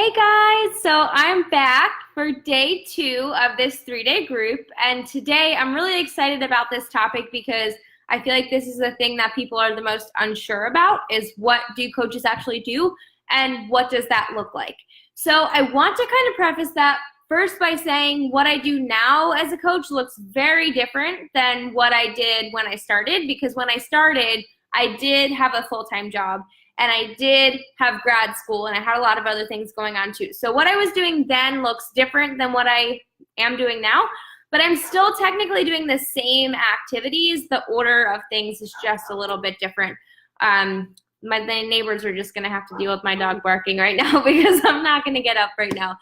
Hey guys, so I'm back for day 2 of this 3-day group, and today I'm really excited about this topic because I feel like this is the thing that people are the most unsure about is what do coaches actually do and what does that look like. So I want to kind of preface that first by saying what I do now as a coach looks very different than what I did when I started, because when I started, I did have a full-time job. And I did have grad school, and I had a lot of other things going on too. So what I was doing then looks different than what I am doing now, but I'm still technically doing the same activities. The order of things is just a little bit different. My neighbors are just gonna have to deal with my dog barking right now because I'm not gonna get up right now.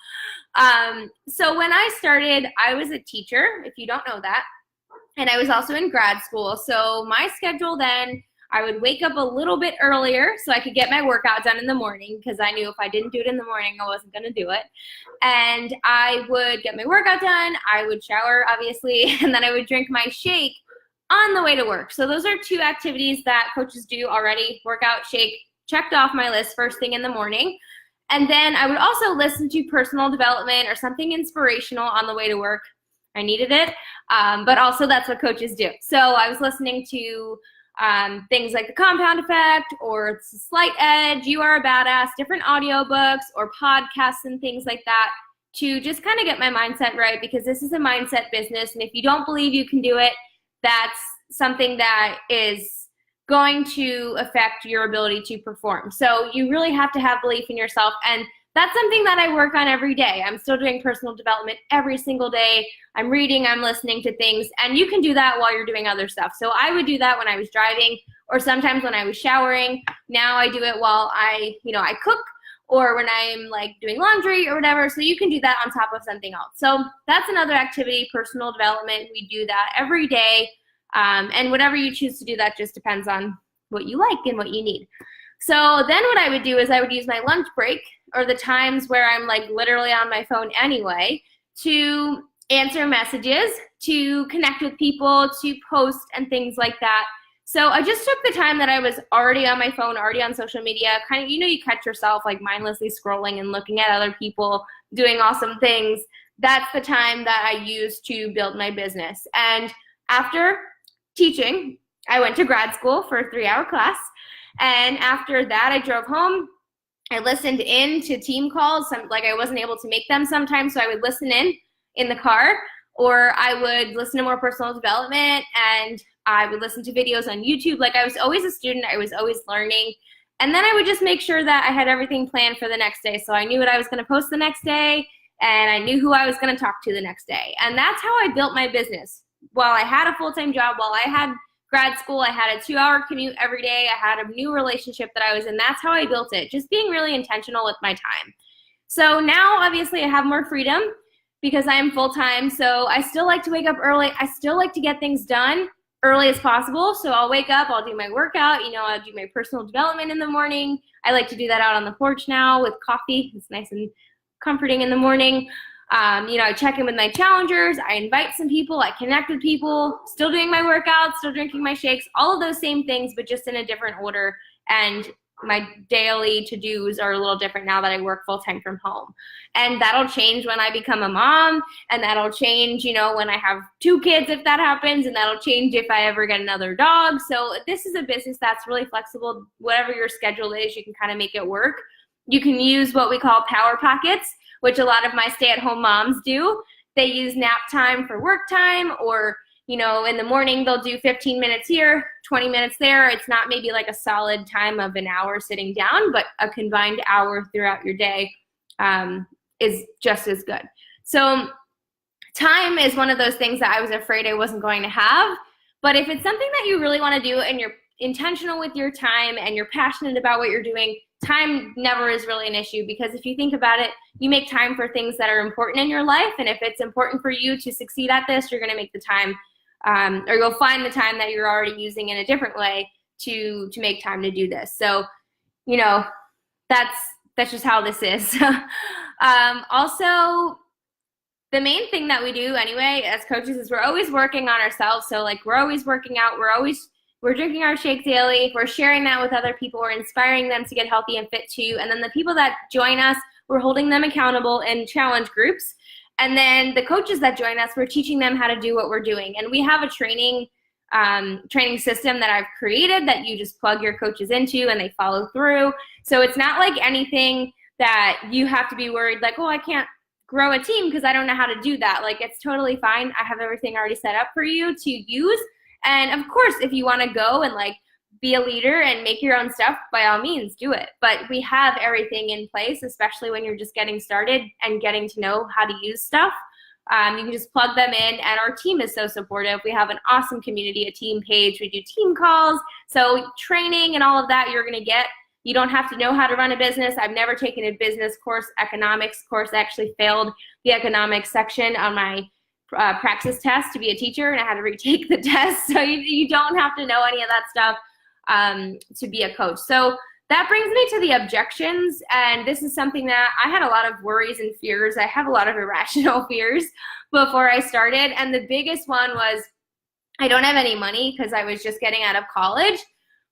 So when I started, I was a teacher, if you don't know that, and I was also in grad school. So my schedule then, I would wake up a little bit earlier so I could get my workout done in the morning, because I knew if I didn't do it in the morning, I wasn't going to do it. And I would get my workout done. I would shower, obviously, and then I would drink my shake on the way to work. So those are 2 activities that coaches do already: workout, shake, checked off my list first thing in the morning. And then I would also listen to personal development or something inspirational on the way to work. I needed it, but also that's what coaches do. So I was listening to things like The Compound Effect or It's a Slight Edge, You Are a Badass, different audiobooks or podcasts and things like that to just kind of get my mindset right, because this is a mindset business. And if you don't believe you can do it, that's something that is going to affect your ability to perform. So you really have to have belief in yourself. And that's something that I work on every day. I'm still doing personal development every single day. I'm reading, I'm listening to things, and you can do that while you're doing other stuff. So I would do that when I was driving, or sometimes when I was showering. Now I do it while I cook, or when I'm like doing laundry or whatever. So you can do that on top of something else. So that's another activity, personal development. We do that every day. And whatever you choose to do, that just depends on what you like and what you need. So then what I would do is I would use my lunch break, or the times where I'm like literally on my phone anyway, to answer messages, to connect with people, to post and things like that. So I just took the time that I was already on my phone, already on social media, kind of, you catch yourself like mindlessly scrolling and looking at other people doing awesome things. That's the time that I used to build my business. And after teaching, I went to grad school for a 3-hour class. And after that, I drove home. I listened in to team calls. Like I wasn't able to make them sometimes, so I would listen in the car, or I would listen to more personal development, and I would listen to videos on YouTube. Like I was always a student. I was always learning. And then I would just make sure that I had everything planned for the next day. So I knew what I was going to post the next day, and I knew who I was going to talk to the next day. And that's how I built my business. While I had a full-time job, while I had grad school, I had a 2-hour commute every day. I had a new relationship that I was in. That's how I built it, just being really intentional with my time. So now, obviously, I have more freedom because I am full-time. So I still like to wake up early. I still like to get things done early as possible. So I'll wake up, I'll do my workout, I'll do my personal development in the morning. I like to do that out on the porch now with coffee. It's nice and comforting in the morning. I check in with my challengers, I invite some people, I connect with people, still doing my workouts, still drinking my shakes, all of those same things, but just in a different order. And my daily to-dos are a little different now that I work full-time from home. And that'll change when I become a mom, and that'll change, when I have 2 kids, if that happens, and that'll change if I ever get another dog. So this is a business that's really flexible. Whatever your schedule is, you can kind of make it work. You can use what we call power pockets, which a lot of my stay-at-home moms do. They use nap time for work time, or, in the morning they'll do 15 minutes here, 20 minutes there. It's not maybe like a solid time of an hour sitting down, but a combined hour throughout your day is just as good. So time is one of those things that I was afraid I wasn't going to have. But if it's something that you really want to do and you're intentional with your time and you're passionate about what you're doing, time never is really an issue, because if you think about it, you make time for things that are important in your life. And if it's important for you to succeed at this, you're going to make the time, or you'll find the time that you're already using in a different way to make time to do this. So, that's just how this is. Also, the main thing that we do anyway as coaches is we're always working on ourselves. So like we're always working out, we're drinking our shake daily, we're sharing that with other people, we're inspiring them to get healthy and fit too. And then the people that join us, we're holding them accountable in challenge groups. And then the coaches that join us, we're teaching them how to do what we're doing. And we have a training system that I've created that you just plug your coaches into and they follow through. So it's not like anything that you have to be worried like, oh, I can't grow a team because I don't know how to do that. Like, it's totally fine. I have everything already set up for you to use. And of course, if you want to go and like be a leader and make your own stuff, by all means, do it. But we have everything in place, especially when you're just getting started and getting to know how to use stuff. You can just plug them in, and our team is so supportive. We have an awesome community, a team page. We do team calls. So training and all of that you're going to get. You don't have to know how to run a business. I've never taken a business course, economics course. I actually failed the economics section on my praxis test to be a teacher, and I had to retake the test. So you don't have to know any of that stuff to be a coach. So that brings me to the objections, and this is something that I had a lot of worries and fears. I have a lot of irrational fears before I started, and the biggest one was I don't have any money because I was just getting out of college,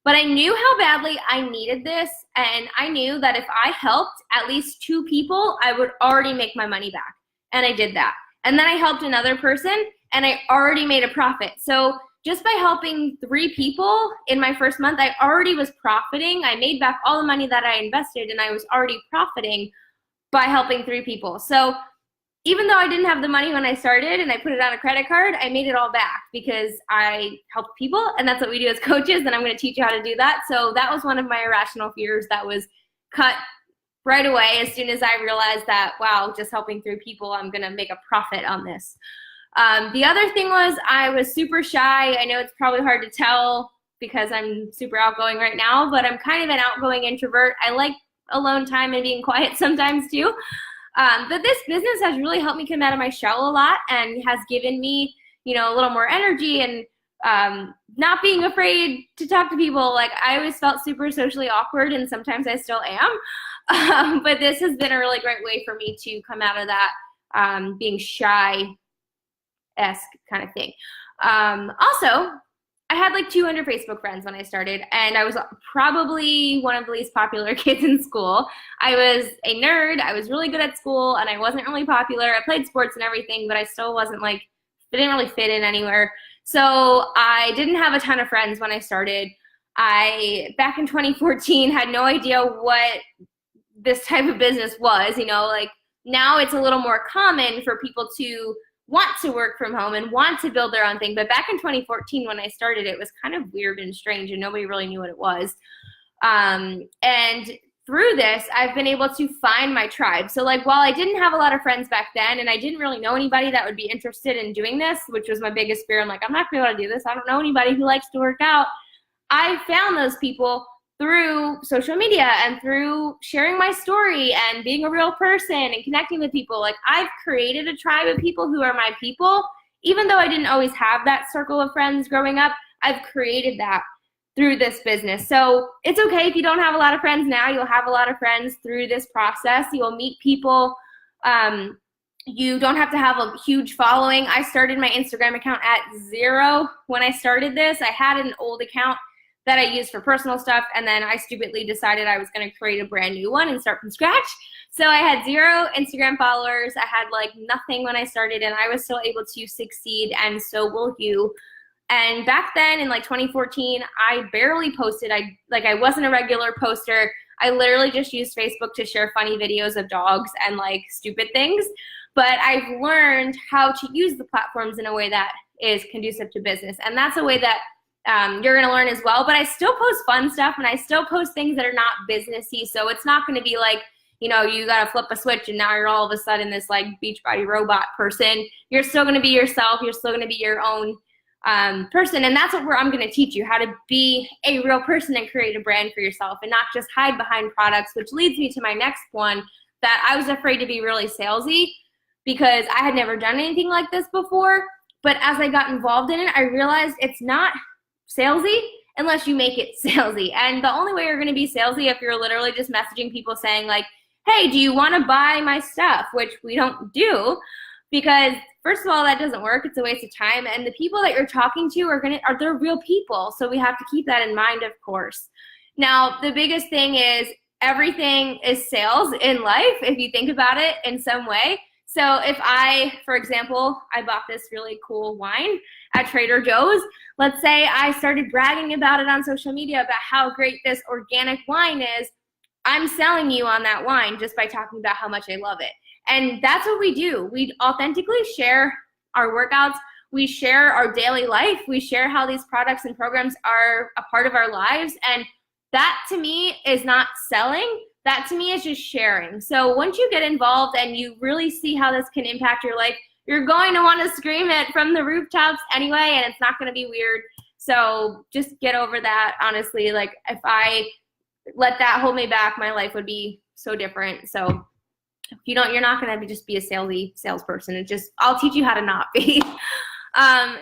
but I knew how badly I needed this, and I knew that if I helped at least 2 people, I would already make my money back, and I did that. And then I helped another person, and I already made a profit. So just by helping 3 people in my first month, I already was profiting. I made back all the money that I invested, and I was already profiting by helping 3 people. So even though I didn't have the money when I started and I put it on a credit card, I made it all back because I helped people, and that's what we do as coaches, and I'm going to teach you how to do that. So that was one of my irrational fears that was cut right away as soon as I realized that, wow, just helping 3 people, I'm going to make a profit on this. The other thing was I was super shy. I know it's probably hard to tell because I'm super outgoing right now, but I'm kind of an outgoing introvert. I like alone time and being quiet sometimes too. But this business has really helped me come out of my shell a lot and has given me, you know, a little more energy and not being afraid to talk to people. Like, I always felt super socially awkward, and sometimes I still am. But this has been a really great way for me to come out of that being shy-esque kind of thing. Also, I had like 200 Facebook friends when I started, and I was probably one of the least popular kids in school. I was a nerd. I was really good at school, and I wasn't really popular. I played sports and everything, but I still wasn't like, I didn't really fit in anywhere. So I didn't have a ton of friends when I started. Back in 2014, had no idea what this type of business was. You know, like now it's a little more common for people to want to work from home and want to build their own thing. But back in 2014, when I started, it was kind of weird and strange, and nobody really knew what it was. And through this, I've been able to find my tribe. So like, while I didn't have a lot of friends back then, and I didn't really know anybody that would be interested in doing this, which was my biggest fear. I'm like, I'm not gonna be able to do this. I don't know anybody who likes to work out. I found those people through social media and through sharing my story and being a real person and connecting with people. Like, I've created a tribe of people who are my people. Even though I didn't always have that circle of friends growing up, I've created that through this business. So it's okay if you don't have a lot of friends now. You'll have a lot of friends through this process. You'll meet people. You don't have to have a huge following. I started my Instagram account at 0 when I started this. I had an old account that I used for personal stuff, and then I stupidly decided I was going to create a brand new one and start from scratch. So I had 0 Instagram followers. I had like nothing when I started, and I was still able to succeed, and so will you. And back then in like 2014, I barely posted. I wasn't a regular poster. I literally just used Facebook to share funny videos of dogs and like stupid things. But I've learned how to use the platforms in a way that is conducive to business, and that's a way that you're going to learn as well. But I still post fun stuff, and I still post things that are not businessy. So it's not going to be like, you know, you got to flip a switch and now you're all of a sudden this like Beachbody robot person. You're still going to be yourself. You're still going to be your own person. And that's what I'm going to teach you, how to be a real person and create a brand for yourself and not just hide behind products, which leads me to my next one, that I was afraid to be really salesy because I had never done anything like this before. But as I got involved in it, I realized it's not salesy unless you make it salesy. And the only way you're going to be salesy if you're literally just messaging people saying like, hey, do you want to buy my stuff? Which we don't do, because first of all, that doesn't work. It's a waste of time. And the people that you're talking to are they're real people. So we have to keep that in mind, of course. Now, the biggest thing is everything is sales in life if you think about it in some way. So if I, for example, I bought this really cool wine at Trader Joe's. Let's say I started bragging about it on social media about how great this organic wine is. I'm selling you on that wine just by talking about how much I love it. And that's what we do. We authentically share our workouts. We share our daily life. We share how these products and programs are a part of our lives. And that to me is not selling. That to me is just sharing. So once you get involved and you really see how this can impact your life, you're going to want to scream it from the rooftops anyway, and it's not going to be weird. So just get over that, honestly. Like, if I let that hold me back, my life would be so different. So if you don't, you're not going to just be a salesperson. It's just, I'll teach you how to not be.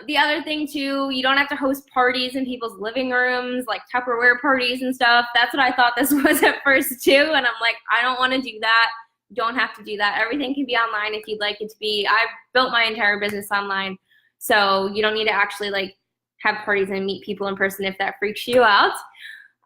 The other thing too, you don't have to host parties in people's living rooms, like Tupperware parties and stuff. That's what I thought this was at first too. And I'm like, I don't want to do that. Don't have to do that. Everything can be online if you'd like it to be. I've built my entire business online. So you don't need to actually like have parties and meet people in person if that freaks you out.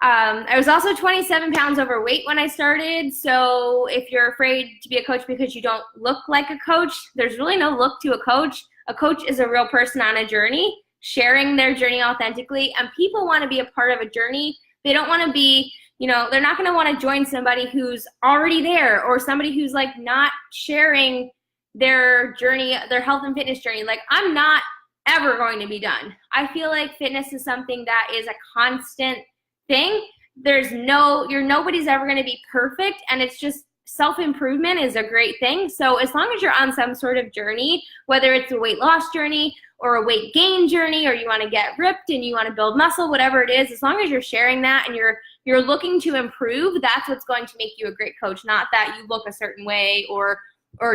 I was also 27 pounds overweight when I started. So if you're afraid to be a coach because you don't look like a coach, there's really no look to a coach. A coach is a real person on a journey, sharing their journey authentically, and people want to be a part of a journey. They don't want to be, they're not going to want to join somebody who's already there, or somebody who's like not sharing their journey, their health and fitness journey. Like, I'm not ever going to be done. I feel like fitness is something that is a constant thing. Nobody's ever going to be perfect, and it's just self-improvement is a great thing. So as long as you're on some sort of journey, whether it's a weight loss journey or a weight gain journey, or you want to get ripped and you want to build muscle, whatever it is, as long as you're sharing that and you're looking to improve, that's what's going to make you a great coach. Not that you look a certain way or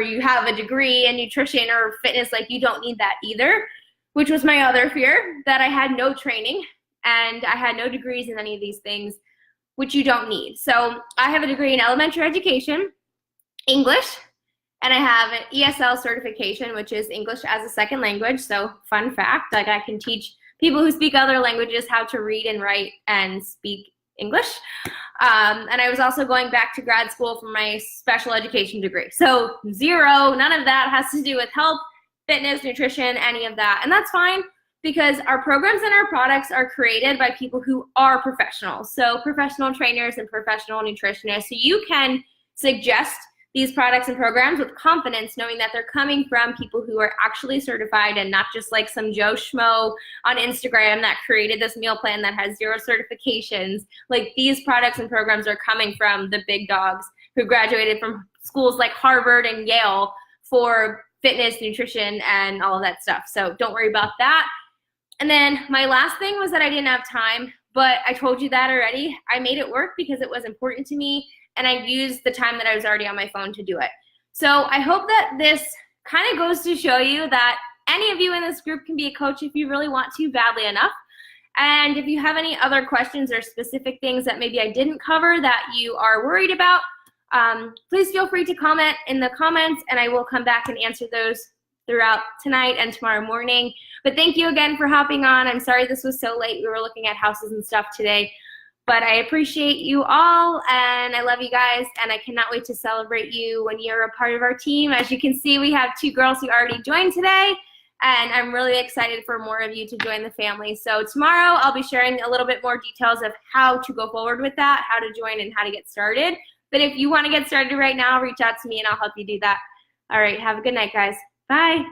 you have a degree in nutrition or fitness. Like, you don't need that either, which was my other fear, that I had no training and I had no degrees in any of these things, which you don't need. So I have a degree in elementary education, English, and I have an ESL certification, which is English as a second language. So fun fact, like, I can teach people who speak other languages how to read and write and speak English. And I was also going back to grad school for my special education degree. So none of that has to do with health, fitness, nutrition, any of that. And that's fine, because our programs and our products are created by people who are professionals. So professional trainers and professional nutritionists. So you can suggest these products and programs with confidence, knowing that they're coming from people who are actually certified and not just like some Joe Schmo on Instagram that created this meal plan that has 0 certifications. Like, these products and programs are coming from the big dogs who graduated from schools like Harvard and Yale for fitness, nutrition, and all of that stuff. So don't worry about that. And then my last thing was that I didn't have time, but I told you that already. I made it work because it was important to me, and I used the time that I was already on my phone to do it. So I hope that this kind of goes to show you that any of you in this group can be a coach if you really want to badly enough. And if you have any other questions or specific things that maybe I didn't cover that you are worried about, please feel free to comment in the comments, and I will come back and answer those throughout tonight and tomorrow morning. But thank you again for hopping on. I'm sorry this was so late. We were looking at houses and stuff today. But I appreciate you all, and I love you guys, and I cannot wait to celebrate you when you're a part of our team. As you can see, we have 2 girls who already joined today, and I'm really excited for more of you to join the family. So tomorrow I'll be sharing a little bit more details of how to go forward with that, how to join, and how to get started. But if you want to get started right now, reach out to me and I'll help you do that. All right, have a good night, guys. Bye.